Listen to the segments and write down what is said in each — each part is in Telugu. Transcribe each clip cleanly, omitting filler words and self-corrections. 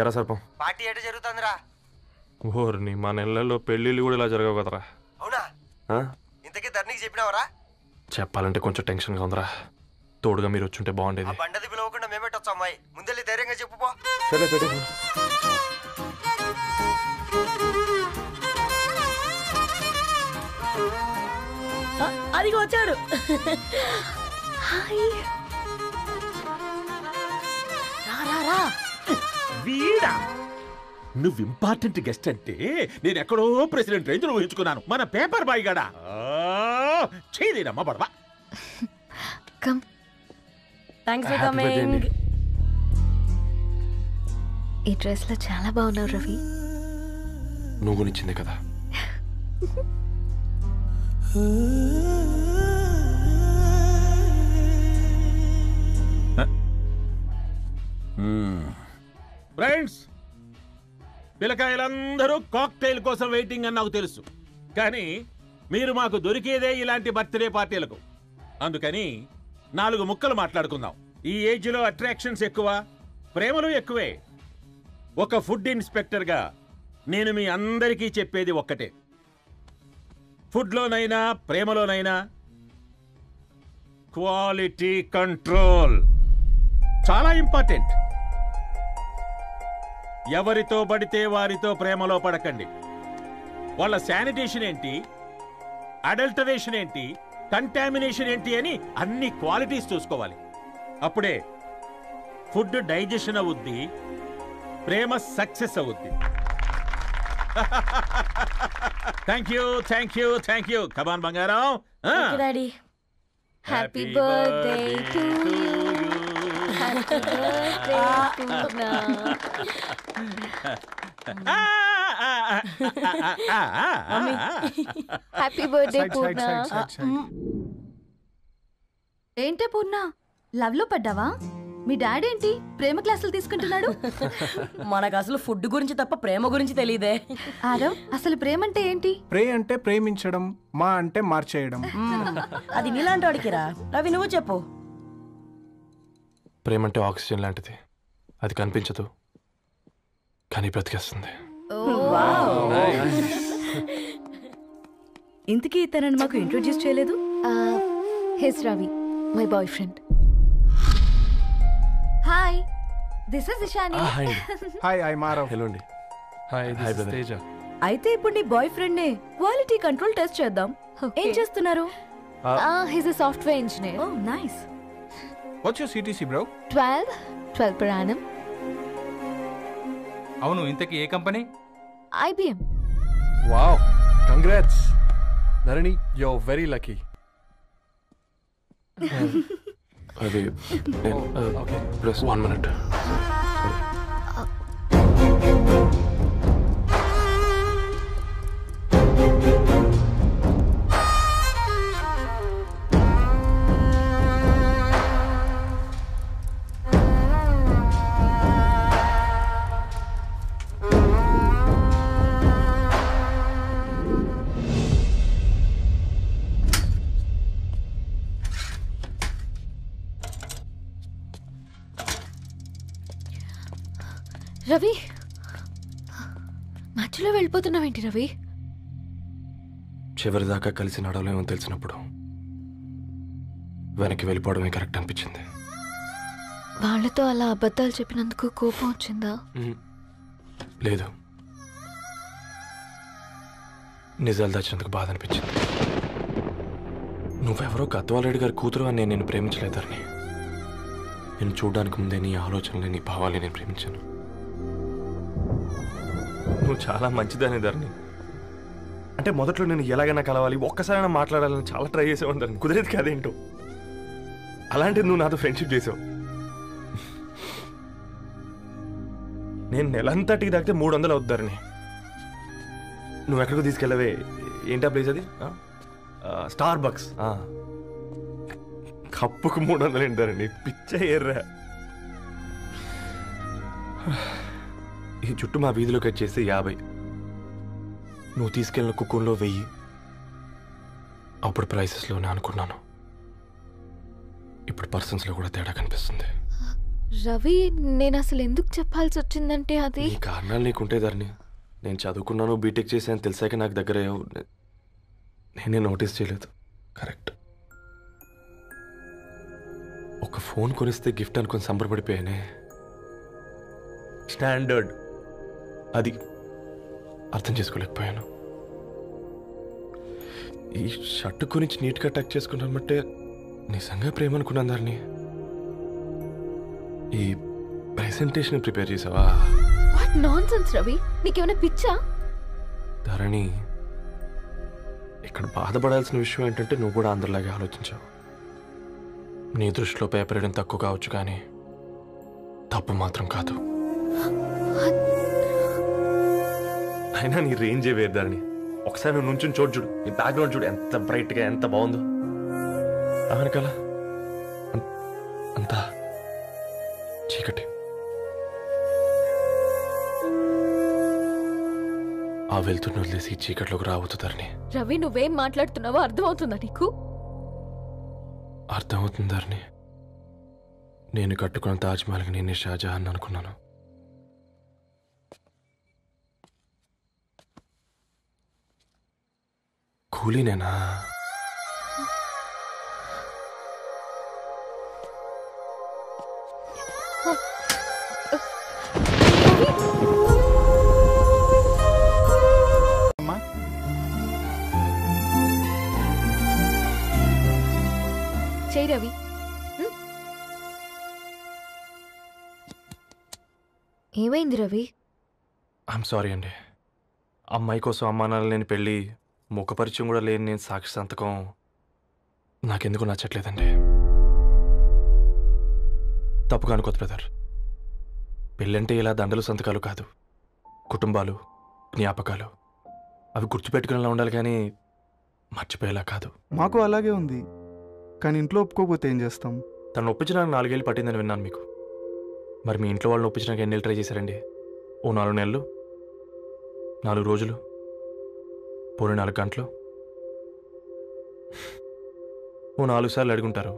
ఎరా సర్పం పార్టీ ఎట జరుగుతుందిరా? ఓర్ని మా నెలల్లో పెళ్ళిళ్ళు కూడా ఇలా జరగవు కదరా. అవునా? ఇంతకీ ధరణికి చెప్పినావరా? చెప్పాలంటే కొంచెం టెన్షన్గా ఉందిరా. తోడుగా మీరు వచ్చుంటే బాగుండేది. బండది పిలవకుండా మేమేటొచ్చు అమ్మాయి, ముందెళ్ళి ధైర్యంగా చెప్పుపో. సరే పెట్టే. అదిగో వచ్చాడు. వీడా నువ్వు ఇంపార్టెంట్ గెస్ట్ అంటే నేను ఎక్కడో ప్రెసిడెంట్ రేంజ్ లో ఊహించుకున్నాను. మన పేపర్ బాయ్ గడా చేయలేదమ్మా బడవా. Thanks for coming. ఈ డ్రెస్ లో చాలా బాగున్నావు రవి. నువ్వు గురించిందే కదా. ఫ్రెండ్స్, పిల్లకాయలందరూ కాక్టైల్ కోసం వెయిటింగ్ అని నాకు తెలుసు. కానీ మీరు మాకు దొరికేదే ఇలాంటి బర్త్డే పార్టీలకు. అందుకని 4 ముక్కలు మాట్లాడుకుందాం. ఈ ఏజ్ లో అట్రాక్షన్స్ ఎక్కువ, ప్రేమలు ఎక్కువే. ఒక ఫుడ్ ఇన్స్పెక్టర్ గా నేను మీ అందరికీ చెప్పేది ఒక్కటే. ఫుడ్లోనైనా ప్రేమలోనైనా క్వాలిటీ కంట్రోల్ చాలా ఇంపార్టెంట్. ఎవరితో పడితే వారితో ప్రేమలో పడకండి. వాళ్ళ శానిటేషన్ ఏంటి, అడల్టరేషన్ ఏంటి, కంటామినేషన్ ఏంటి అని అన్ని క్వాలిటీస్ చూసుకోవాలి. అప్పుడే ఫుడ్ డైజెషన్ అవుద్ది, ప్రేమ సక్సెస్ అవుద్ది. Thank you, thank you, thank you. Come on బంగారం. Daddy, happy birthday to you. Happy birthday Purna. Happy birthday Purna. ఏంటే పూర్ణ, లవ్ లో పడ్డావా? మీ డాడీ ఏంటి ప్రేమ క్లాసులు తీసుకుంటున్నాడు? మనకు అసలు ఫుడ్ గురించి తప్ప ప్రేమ గురించి తెలియదే. ఆరవ్, అసలు ప్రేమ అంటే ఏంటి? ప్రే అంటే ప్రేమించడం, మా అంటే మార్చేయడం. అది నీలాంటి వాడికిరా. రవి, నువ్వు చెప్పు. ప్రేమ అంటే ఆక్సిజన్ లాంటిది. అది కనిపించదు కానీ బ్రతికేస్తుంది. ఇంతకీ తనని మాకు ఇంట్రొడ్యూస్ చేయలేదు. He's Ravi, my boyfriend. Hi, this is Ishani. Hi, I Marav. Hello అండి. Hi, this is Teja. అయితే ఇప్పుడు నీ బాయ్ ఫ్రెండ్ నే క్వాలిటీ కంట్రోల్ టెస్ట్ చేద్దాం. ఏం చేస్తున్నారు? He's a software engineer. Oh nice. What's your CTC bro? 12 per annum. అవును, ఇంతకీ ఏ కంపెనీ? IBM. Wow, congrats Dharani, you are very lucky. అది ఓకే, ప్లస్ 1 minute. రవి, మధ్యలో వెళ్ళిపోతున్నావేంటి రవి? చివరిదాకా కలిసి నడవలేమో తెలిసినప్పుడు వెనక్కి వెళ్ళిపోవడమే కరెక్ట్ అనిపించింది. వాళ్ళతో అలా అబద్ధాలు చెప్పినందుకు కోపం వచ్చిందా? లేదు, నిజాలు దాచినందుకు బాధ అనిపించింది. నువ్వెవరో గద్వాలరెడ్డి గారి కూతురు అని నేను ప్రేమించలేదని. నేను చూడడానికి ముందే నీ ఆలోచనలు, నీ భావాలు నేను ప్రేమించాను. నువ్వు చాలా మంచిదాని ధరణి. అంటే మొదట్లో నేను ఎలాగైనా కలవాలి, ఒక్కసారైనా మాట్లాడాలని చాలా ట్రై చేసేవాడిని ధరణి. కుదిరేది కాదేంటో. అలాంటిది నువ్వు నాతో ఫ్రెండ్షిప్ చేసావు. నేను నెలంతటికి తాకితే 300 అవుతారని. నువ్వు ఎక్కడికో తీసుకెళ్ళవే, ఏంటా ప్లేస్ అది? Star bucks. కప్పుకు 300 ఏంటారండి, పిచ్చ ఎర్రా. ఈ చుట్టూ మా వీధిలో కట్ చేస్తే 50. నువ్వు తీసుకెళ్ళిన కుక్కూన్లో 1000. అప్పుడు ప్రైసెస్లోనే అనుకున్నాను, ఇప్పుడు పర్సన్స్లో కూడా తేడా కనిపిస్తుంది. రవి నేను అసలు ఎందుకు చెప్పాల్సి వచ్చిందంటే అది నీ కారణాలు నీకుంటే ధరణి. నేను చదువుకున్నాను, బీటెక్ చేశాను తెలిసాక నాకు దగ్గర నేనే నోటీస్ చేయలేదు. కరెక్ట్. ఒక ఫోన్ కొనిస్తే గిఫ్ట్ అనుకొని సంబరపడిపోయానే. స్టాండర్డ్ అది అర్థం చేసుకోలేకపోయాను. ఈ షర్టు గురించి నీట్గా టక్ చేసుకున్నామంటే నిజంగా ప్రేమ అనుకున్నాను దాన్ని. ఈ ప్రెజెంటేషన్ ప్రిపేర్ చేసావా? వాట్ నాన్సెన్స్ రవి, నీకేమైనా పిచ్చా? ధరణి, ఇక్కడ బాధపడాల్సిన విషయం ఏంటంటే నువ్వు కూడా అందరిలాగే ఆలోచించావు. నీ దృష్టిలో పేపర్ వేయడం తక్కువ కావచ్చు కానీ తప్పు మాత్రం కాదు. అయినా నీ రేంజే వేరు ధరణి. ఒకసారి నువ్వు నుంచుని చూడు, నీ బ్యాక్గ్రౌండ్ చూడు ఎంత బ్రైట్గా ఎంత బాగుందో. వెనకాల అంతా చీకటి. ఆ వెళ్తున్న వదిలేసి చీకట్లోకి రాబోతుందని. రవి నువ్వేం మాట్లాడుతున్నావో అర్థమవుతుందా నీకు? అర్థమవుతుందని. నేను కట్టుకున్న తాజ్మహల్కి నేనే షాజహాన్ అనుకున్నాను. కూలీనేనా? చేయి రవి. ఏమైంది రవి? ఐఎమ్ సారీ అండి. అమ్మాయి కోసం అమ్మానాలు లేని పెళ్ళి, ముఖపరిచయం కూడా లేని నేను సాక్షి సంతకం నాకెందుకు నచ్చట్లేదండి. తప్పుగా అనుకోదు బ్రదర్. పెళ్ళంటే ఇలా దండలు సంతకాలు కాదు, కుటుంబాలు, జ్ఞాపకాలు. అవి గుర్తుపెట్టుకునేలా ఉండాలి కానీ మర్చిపోయేలా కాదు. మాకు అలాగే ఉంది కానీ ఇంట్లో ఒప్పుకోకపోతే ఏం చేస్తాం? తను ఒప్పించడానికి 4 ఏళ్ళు పట్టిందని విన్నాను మీకు. మరి మీ ఇంట్లో వాళ్ళని ఒప్పించడానికి ఎన్ని ఏళ్ళు ట్రై చేశారండి? ఓ 4 నెలలు, 4 రోజులు, పోనీ 4 గంటలు, ఓ 4 సార్లు అడుగుంటారు.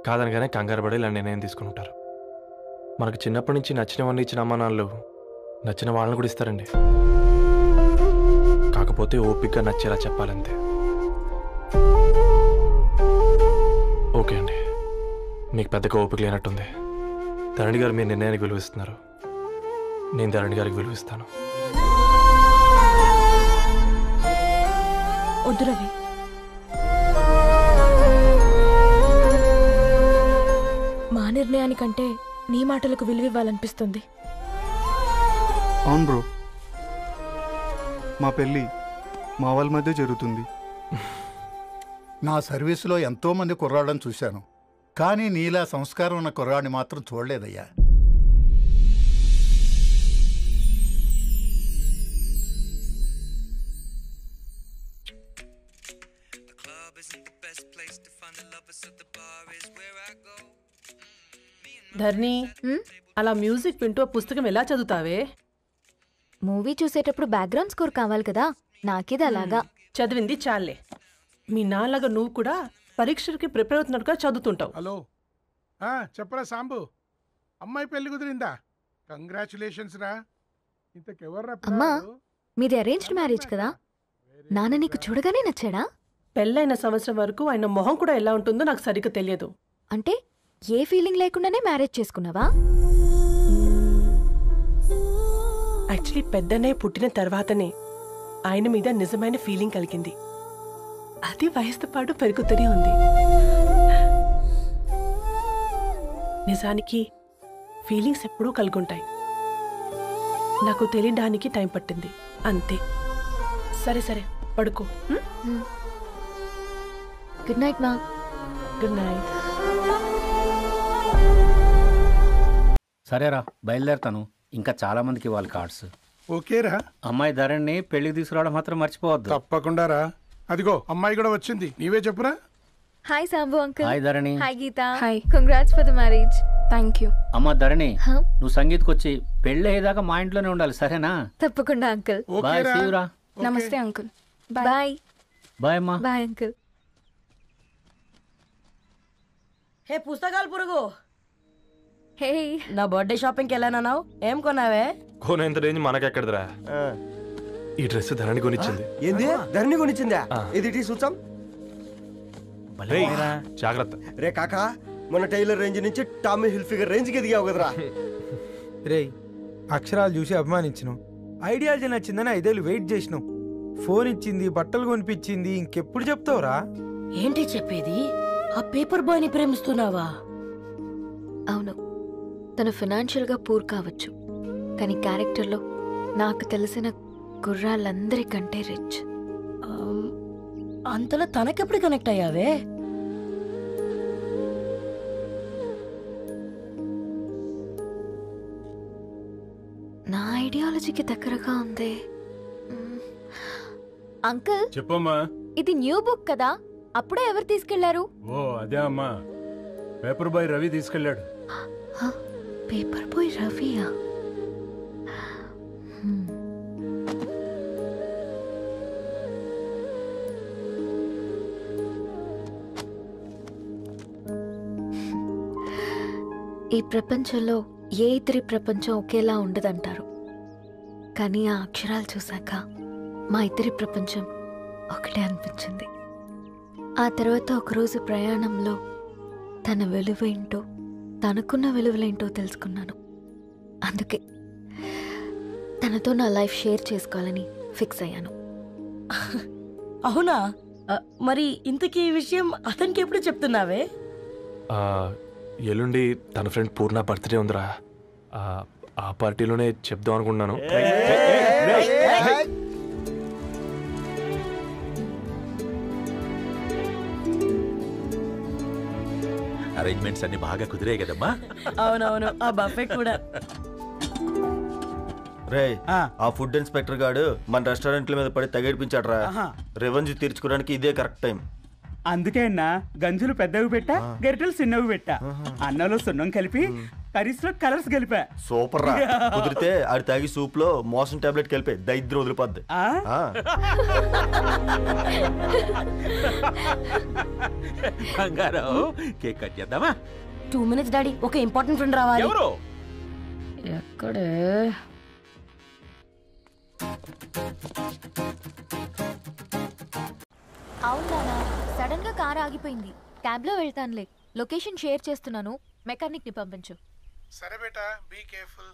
కాదనగానే కంగారు పడి ఇలా నిర్ణయం తీసుకుని ఉంటారు. మనకు చిన్నప్పటి నుంచి నచ్చినవన్నీ ఇచ్చిన అమ్మా నాన్నలు నచ్చిన వాళ్ళని కూడా ఇస్తారండి. కాకపోతే ఓపికగా నచ్చేలా చెప్పాలంతే. ఓకే అండి, మీకు పెద్దగా ఓపిక లేనట్టుంది. ధరణి గారు మీ నిర్ణయానికి విలువిస్తున్నారు, నేను ధరణి గారికి విలువిస్తాను. వద్దు రవి, మా నిర్ణయానికంటే నీ మాటలకు విలువివ్వాలనిపిస్తుంది. అవును బ్రో, మా పెళ్ళి మా వాళ్ళ మధ్య జరుగుతుంది. నా సర్వీసులో ఎంతోమంది కుర్రాళ్ళని చూశాను, కానీ నీలా సంస్కారం ఉన్న కుర్రాడిని మాత్రం చూడలేదయ్యా. ధర్ని, అలా మ్యూజిక్ వింటూ పుస్తకం ఎలా చదువుతావే? మూవీ చూసేటప్పుడు బ్యాక్గ్రౌండ్ స్కోర్ కావాలి కదా, నాకేది అలాగా. చదివింది చాలే. మీ నాన్నగా నువ్వు కూడా పరీక్షలకి ప్రిపేర్ అవుతున్నట్టుగా చదువుతుంటావు. హలో, చెప్పరా సాంబు, అమ్మాయి పెళ్లి కుదిరిందా? కంగ్రాచులేషన్స్ రా. ఇంతకెవర్రా? అమ్మా, మీది అరేంజ్డ్ మ్యారేజ్ కదా, నాన్న నీకు చూడగానే నచ్చాడా? పెళ్ళైన సంవత్సరం వరకు ఆయన మొహం కూడా ఎలా ఉంటుందో నాకు సరిగ్గా తెలియదు. అంటే ఏ ఫీలింగ్ లేకుండానే మ్యారేజ్ చేసుకున్నావా? యాక్చువల్లీ పెద్దనే పుట్టిన తర్వాతనే ఆయన మీద నిజమైన ఫీలింగ్ కలిగింది. అది వయసుతో పాటు పెరుగుతూనే ఉంది. నిజానికి ఫీలింగ్స్ ఎప్పుడూ కలుగుంటాయి, నాకు తెలియడానికి టైం పట్టింది అంతే. సరే సరే పడుకో. గుడ్ నైట్ మా. Good night. సరేరా, బయలుదేరతాను. ఇంకా చాలా మందికి ఇవ్వాలి కార్డ్స్. ఓకేరా. అమ్మాయి ధరణి పెళ్లికి తీసుకురావడం మాత్రం మర్చిపోవద్దు. తప్పకుండా రా. అదిగో అమ్మాయి కూడా వచ్చింది, నీవే చెప్పురా. Hi Sambu uncle. Hi Dharani. Hi Geeta. Hi. Congrats for the marriage. Thank you. అమ్మ ధరణి, నువ్వు సంగీత్కి వచ్చి పెళ్లి అయ్యేదాకా మా ఇంట్లోనే ఉండాలి, సరేనా? తప్పకుండా అంకుల్. బాయ్. సీయురా. నమస్తే అంకుల్. బాయ్. బాయ్ అమ్మా. Bye uncle. హే పుస్తకాలు పురుగు, హే నా బర్త్డే షాపింగ్కి వెళ్ళానన్నావు ఏం కొన్నావే? కోనేంత రేంజ్ మనకెక్కడదిరా. ఈ డ్రెస్ ధరణి కొనిచ్చింది. ఏంది ధరణి కొనిచ్చిందా? ఇది టీ సూచం. జాగ్రత్త రే కాకా, మన టైలర్ రేంజ్ నుంచి టామీ హిల్ఫిగర్ రేంజ్ కి ఎదిగావు కదరా. రే అక్షరాలు చూసి అభిమానించను, ఐడియాలజీ నచ్చిందని 5 ఏళ్ళు వెయిట్ చేసినావు. ఫోన్ ఇచ్చింది, బట్టలు కొనిపించింది, ఇంకెప్పుడు చెప్తావురా? ఏంటి చెప్పేది? ఆ పేపర్ బాయ్ ని ప్రేమిస్తున్నావా? అవును, తను ఫినాన్షియల్గా పూర్ కావచ్చు, కానీ క్యారెక్టర్లో నాకు తెలిసిన కుర్రాళ్ళందరికంటే రిచ్. అంతలా తనకెప్పుడు కనెక్ట్ అయ్యావే? నా ఐడియాలజీకి దగ్గరగా ఉంది. అంకుల్ చెప్పమ్మా. ఇది న్యూ బుక్ కదా, అప్పుడే ఎవరు తీసుకెళ్లారు? ఓ అదే అమ్మా, పేపర్ బాయ్ రవి తీసుకెళ్ళాడు. పేపర్ బాయ్ రవియా? ఈ ప్రపంచంలో ఏ ఇద్దరి ప్రపంచం ఒకేలా ఉండదంటారు, కానీ ఆ అక్షరాలు చూశాక మా ఇద్దరి ప్రపంచం ఒకటే అనిపించింది. ఆ తర్వాత ఒకరోజు ప్రయాణంలో తన విలువేంటో, తనకున్న విలువలేంటో తెలుసుకున్నాను. అందుకే తనతో నా లైఫ్ షేర్ చేసుకోవాలని ఫిక్స్ అయ్యాను. అవునా? మరి ఇంతకీ ఈ విషయం అతనికి ఎప్పుడు చెప్తున్నావే? ఎల్లుండి తన ఫ్రెండ్ పూర్ణ బర్త్డే ఉందిరా. ఆ పార్టీలోనే చెప్దాం అనుకున్నాను. అరేంజ్మెంట్స్ అన్ని బాగా కుదిరాయి కదమ్మా? అవునవును, ఆ బఫే కూడా. రే ఆ ఫుడ్ ఇన్స్పెక్టర్ గాడు మన రెస్టారెంట్ల మీద పడి తగేడిపించాడు రా. రెవెన్యూ తీర్చుకోవడానికి ఇదే కరెక్ట్ టైం. అందుకే అన్న గంజులు పెద్దవి పెట్టా, గరిటెలు చిన్నవి పెట్టా. అన్నంలో సున్నం కలిపి కర్రీస్ లో కలర్స్ కలిపా. సూపర్ రా. కుదిరితే ఆడి తాగి సూప్ లో మోషన్ టాబ్లెట్ కలిపి దరిద్రం వదిలిపోద్ది. బంగారం కేక్ కట్ చేద్దామా? 2 minutes డాడీ, ఒక ఇంపార్టెంట్ ఫ్రెండ్ రావాలి. ఎవరు? ఎక్కడే? అవునా, సడన్ గా కార్ ఆగిపోయింది. క్యాబ్ లో వెళ్తానులే. లొకేషన్ షేర్ చేస్తున్నాను, మెకానిక్ ని పంపించు. సరే బేటా, be careful.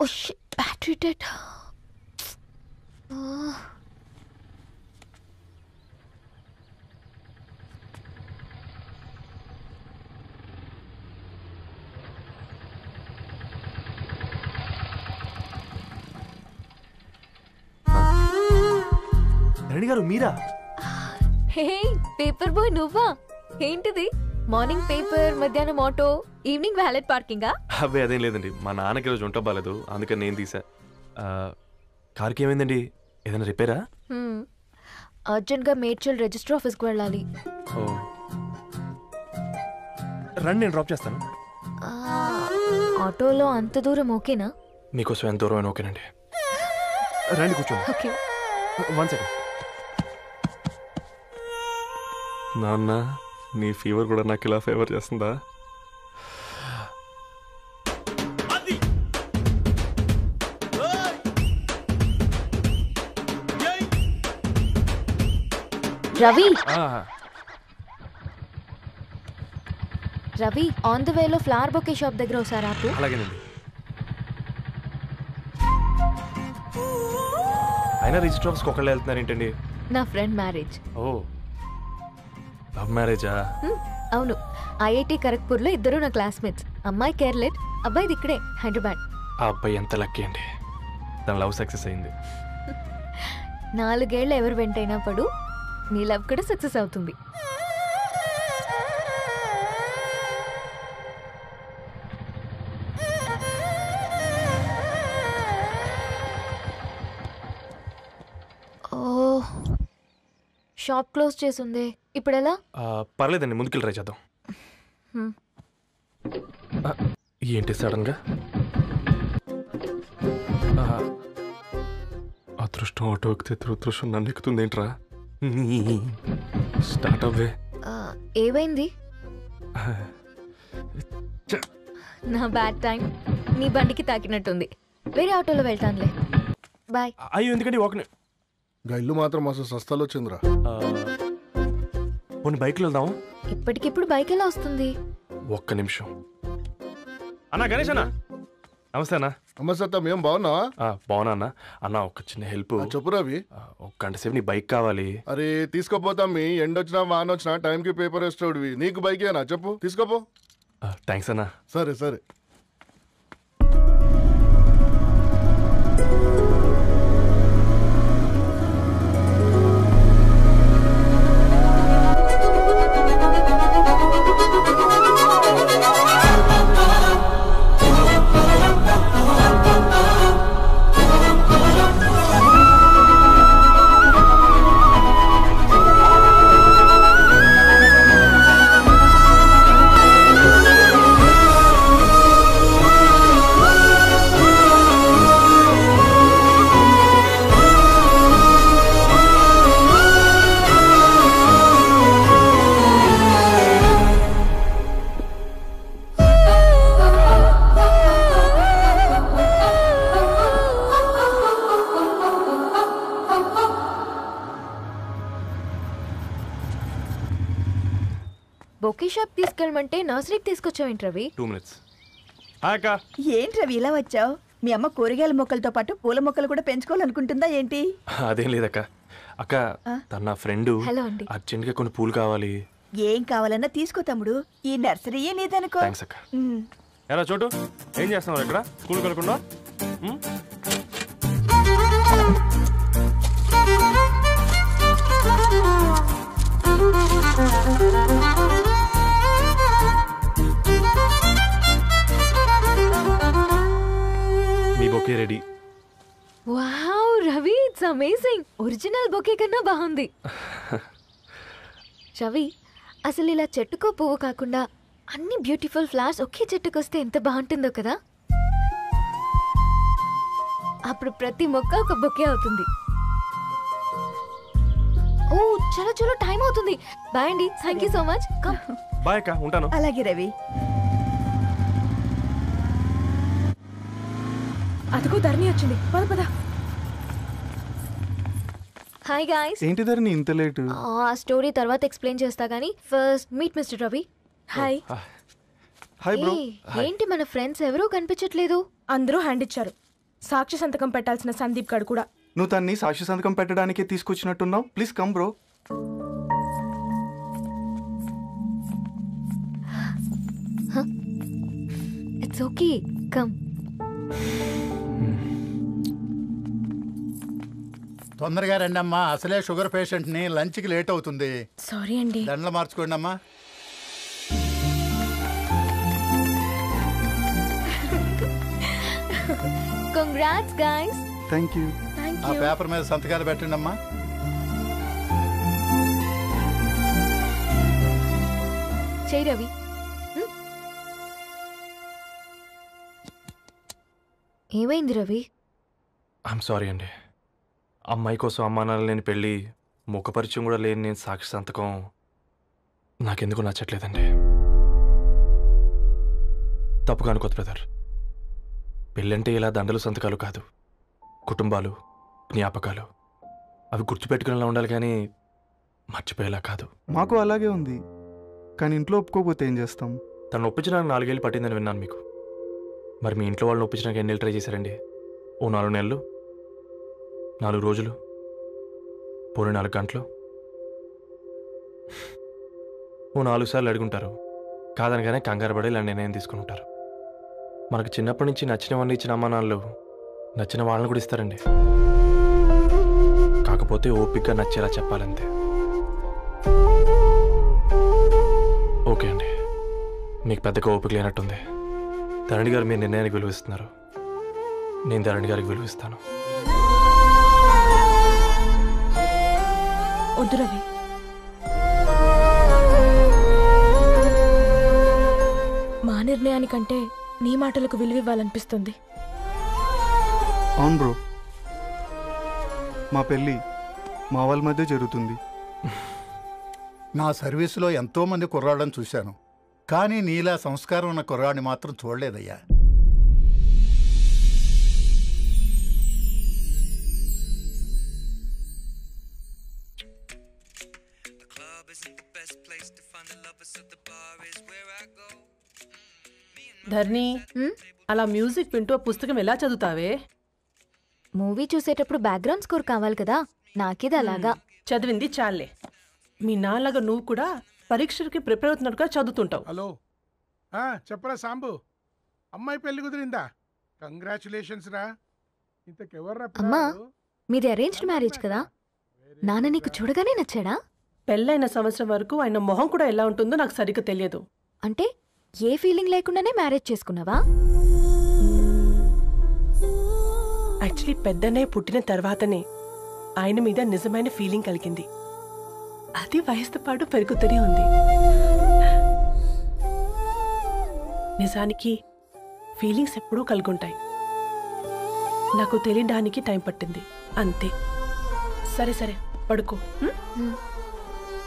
Oh shit, battery dead. Dharani గారు మీరా? హే పేపర్ బాయ్ నువ్వా? ఏంటిది? మార్నింగ్ పేపర్, మధ్యాహ్నం ఆటో, ఈవినింగ్ వ్యాలెట్ పార్కింగా? అవే అదేం లేదండి, మా నాన్నకి రోజు ఉంట బాగాలేదు, అందుకని నేను తీసా. కార్కి ఏమైందండి? ఏదైనా రిపేరా? అర్జెంట్ గా మేడ్చల్ రిజిస్టర్ ఆఫీస్కి వెళ్ళాలి. రండి, నేను డ్రాప్ చేస్తాను. ఆటోలో అంత దూరం ఓకేనా? మీకోసం ఎంత దూరం అయినా ఓకేనండి. రండి కూర్చోండి. ఓకే. 1 second. నాన్న, నీ ఫీవర్ కూడా నాకు ఇలా ఫేవర్ చేస్తుందా? రవి, రవి ఆన్ ద వేలో ఫ్లవర్ బొకే షాప్ దగ్గర ఒకసారి ఆపు. అలాగేనండి. అయినా రిజిస్టర్ ఆఫీస్కి ఒకళ్ళు వెళ్తున్నారు ఏంటండి? నా ఫ్రెండ్ మ్యారేజ్. ఓ, లవ్ మ్యారేజా? అవును, ఐఐటి ఖరగ్పూర్లో ఇద్దరు నా క్లాస్మేట్స్. అమ్మాయి కేర్లెట్, అబ్బాయిది ఇక్కడే హైదరాబాద్. ఆ అబ్బాయి ఎంత లక్కీ అండి, తన లవ్ సక్సెస్ అయింది. 4 ఏళ్ళు ఎవరు వెంటైనా పడు, నీ లవ్ కూడా సక్సెస్ అవుతుంది. షాప్ క్లోజ్ చేసింది, ఇప్పుడు ఎలా? పర్లేదండి, ముందుకెళ్ళి ట్రై చేద్దాం. ఏంటి సడన్ గా? అదృష్టం ఆటో ఎక్కితే దురదృష్టం నన్ను ఎక్కుతుంది ఏంట్రా? స్టార్ట్ అవ్వే. ఏమైంది? నా బ్యాడ్ టైం నీ బండికి తాకినట్టుంది. వేరే ఆటోలో వెళ్తానులే. బాయ్. అయ్యో ఎందుకంటే ఒక ఇల్లు మాత్రం అసలు సస్తాలో వచ్చిందిరా. కొన్ని బైక్లో వెళ్దాం. ఇప్పటికిప్పుడు బైక్ ఎలా వస్తుంది? ఒక్క నిమిషం. అన్నా గణేష్ అన్న, నమస్తే అన్న. నమస్తే, మేము బాగున్నావా? బాగున్నా అన్న. అన్న ఒక చిన్న హెల్ప్. చెప్పు రవి. ఒక గంట సేపు నీ బైక్ కావాలి. అరే తీసుకోపోతాం. మీ ఎండొచ్చినా వాన వచ్చినా టైంకి పేపర్ వేస్తాడువి. నీకు బైకేనా? చెప్పు, తీసుకోపో. థ్యాంక్స్ అన్న. సరే సరే. బొకే షాప్ తీసుకెళ్ళమంటే నర్సరీకి తీసుకొచ్చావేంటి రవి? 2 minutes. ఏంటి రవి ఇలా వచ్చావు? మీ అమ్మ కూరగాయల మొక్కలతో పాటు పూల మొక్కలు కూడా పెంచుకోవాలనుకుంటుందా ఏంటి? అదేం లేదక్క. అక్క తన నా ఫ్రెండ్ అర్జెంట్ గా కొన్ని పూలు కావాలి. ఏం కావాలన్నా తీసుకో తమ్ముడు. ఈ నర్సరీయే నీదనుకో. థాంక్స్ అక్క. ఎలా చోటు ఏం చేస్తున్నావు ఇక్కడ? స్కూల్ కలకుండా మీ bouquet ready. Wow Ravi, it's amazing. Original bouquet కన్నా బాగుంది. రవి, అసలు ఇలా చెట్టుకో పువ్వు కాకుండా అన్ని బ్యూటిఫుల్ ఫ్లవర్స్ ఒకే చెట్టుకు వస్తే ఎంత బాగుంటుందో కదా. అప్పుడు ప్రతి మొక్క ఒక బొకే అవుతుంది. ఓ చలో చలో, టైం అవుతుంది. బాయ్ అండి. Thank you so much. Bye అక్క, ఉంటాను. అలాగే రవి. అదిగో ధరణి వచ్చింది. పద పద. Hi guys. ఏంటి ధరణి ఇంత లేట్? ఆ స్టోరీ తర్వాత ఎక్స్ప్లెయిన్ చేస్తా గానీ first meet mister Ravi. Hi. Hi bro. ఏంటి మన ఫ్రెండ్స్ ఎవరూ కనిపించట్లేదు? అందరూ హ్యాండ్ ఇచ్చారు. సాక్షి సంతకం పెట్టాల్సిన సందీప్ గడు కూడా. నువ్వు తన్ని సాక్షి సంతకం పెట్టడానికే తీసుకొచ్చినట్టున్నావు. Please come bro. It's okay, come. తొందరగా రండి అమ్మా, అసలే షుగర్ పేషెంట్ ని. లంచ్ కి లేట్ అవుతుంది. సారీ అండి. దండలు మార్చుకోండి అమ్మా. Congrats guys. Thank you. ఆ పేపర్ మీద సంతకాలు పెట్టండి అమ్మా. చేయి రవి. ఏమైంది రవి? ఐఎమ్ సారీ అండి. అమ్మాయి కోసం అమ్మా నాన్న లేని పెళ్ళి, ముఖపరిచయం కూడా లేని నేను సాక్షి సంతకం నాకెందుకు నచ్చట్లేదండి. తప్పుగా అనుకోదు బ్రదర్. పెళ్ళంటే ఇలా దండలు సంతకాలు కాదు, కుటుంబాలు, జ్ఞాపకాలు. అవి గుర్తుపెట్టుకునేలా ఉండాలి కానీ మర్చిపోయేలా కాదు. మాకు అలాగే ఉంది, కానీ ఇంట్లో ఒప్పుకోకపోతే ఏం చేస్తాం? తను ఒప్పించడానికి 4 ఏళ్ళు పట్టిందని విన్నాను మీకు. మరి మీ ఇంట్లో వాళ్ళని ఒప్పించడానికి ఎన్ని ట్రై చేశారండి? ఓ 4 నెలలు, 4 రోజులు, పోనీ 4 గంటలు, ఓ 4 సార్లు అడుగుంటారు. కాదనగానే కంగారు పడి ఇలా నిర్ణయం తీసుకుని ఉంటారు. మనకు చిన్నప్పటి నుంచి నచ్చినవన్నీ ఇచ్చిన అమ్మా నాన్నలు నచ్చిన వాళ్ళని కూడా ఇస్తారండి. కాకపోతే ఓపికగా నచ్చేలా చెప్పాలంతే. ఓకే అండి, మీకు పెద్దగా ఓపిక లేనట్టుంది. ధరణి గారు మీ నిర్ణయానికి విలువిస్తున్నారు, నేను ధరణి గారికి విలువిస్తాను. వద్దు రవి. మా నిర్ణయానికంటే నీ మాటలకు విలువ ఇవ్వాలనిపిస్తుంది. అవును బ్రో, మా పెళ్ళి మా వాళ్ళ మధ్య జరుగుతుంది. నా సర్వీసులో ఎంతోమంది కుర్రాళ్ళని చూశాను, కానీ నీలా సంస్కారం ఉన్న కుర్రాడిని మాత్రం చూడలేదయ్యా. ధర్ని, అలా మ్యూజిక్ వింటూ పుస్తకం ఎలా చదువుతావే? మూవీ చూసేటప్పుడు బ్యాక్గ్రౌండ్ స్కోర్ కావాలి కదా, నాకేది అలాగా. చదివింది చాలే. మీ నాన్నగా నువ్వు కూడా పరీక్షలకి ప్రిపేర్ అవుతున్నట్టుగా చదువుతుంటావు. హలో, చెప్పరా సాంబు, అమ్మాయి పెళ్లి కుదిరిందా? కంగ్రాచులేషన్స్ రా. ఇంతకెవర్రా? అమ్మా, మీది అరేంజ్డ్ మ్యారేజ్ కదా, నాన్న నీకు చూడగానే నచ్చాడా? పెళ్ళైన సంవత్సరం వరకు ఆయన మొహం కూడా ఎలా ఉంటుందో నాకు సరిగ్గా తెలియదు. అంటే ఏ ఫీలింగ్ లేకుండానే మ్యారేజ్ చేసుకున్నావా? యాక్చువల్లీ పెద్దన్నయ్య పుట్టిన తర్వాతనే ఆయన మీద నిజమైన ఫీలింగ్ కలిగింది. అది వయసుతో పాటు పెరుగుతూనే ఉంది. నిజానికి ఫీలింగ్స్ ఎప్పుడూ కలుగుంటాయి. నాకు తెలియడానికి టైం పట్టింది అంతే. సరే సరే, పడుకో.